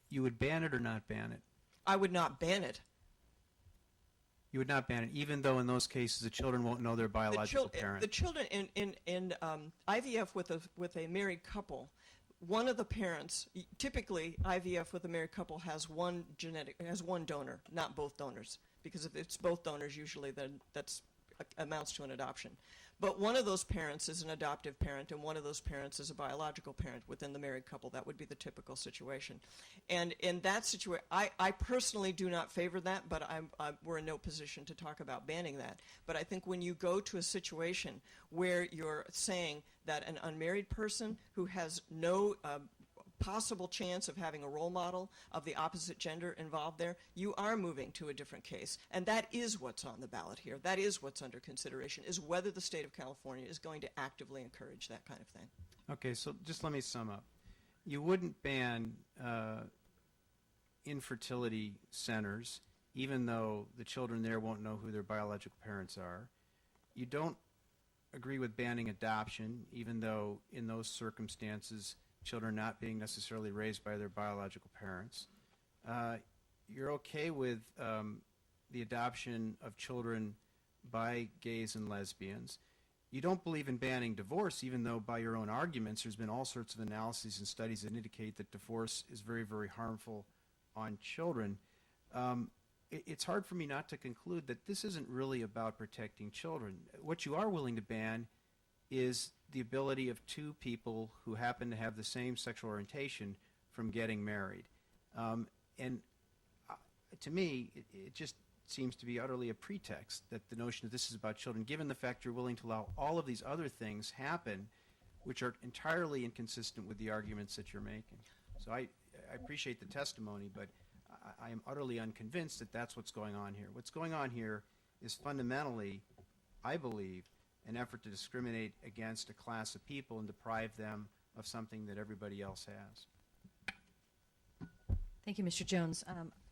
You would ban it or not ban it? I would not ban it. You would not ban it, even though in those cases the children won't know their biological parent. The children in IVF with a married couple, one of the parents, typically IVF with a married couple has one donor, not both donors, because if it's both donors, usually then that's amounts to an adoption. But one of those parents is an adoptive parent, and one of those parents is a biological parent within the married couple. That would be the typical situation. And in that situation, I personally do not favor that, but we're in no position to talk about banning that. But I think when you go to a situation where you're saying that an unmarried person who has no possible chance of having a role model of the opposite gender involved there, you are moving to a different case. And that is what's on the ballot here. That is what's under consideration, is whether the state of California is going to actively encourage that kind of thing. Okay, so just let me sum up. You wouldn't ban infertility centers, even though the children there won't know who their biological parents are. You don't agree with banning adoption, even though in those circumstances children not being necessarily raised by their biological parents. You're okay with the adoption of children by gays and lesbians. You don't believe in banning divorce, even though by your own arguments there's been all sorts of analyses and studies that indicate that divorce is very, very harmful on children. It's hard for me not to conclude that this isn't really about protecting children. What you are willing to ban is the ability of two people who happen to have the same sexual orientation from getting married. To me, it just seems to be utterly a pretext that the notion that this is about children, given the fact you're willing to allow all of these other things happen, which are entirely inconsistent with the arguments that you're making. So I appreciate the testimony, but I am utterly unconvinced that that's what's going on here. What's going on here is fundamentally, I believe, an effort to discriminate against a class of people and deprive them of something that everybody else has. Thank you, Mr. Jones.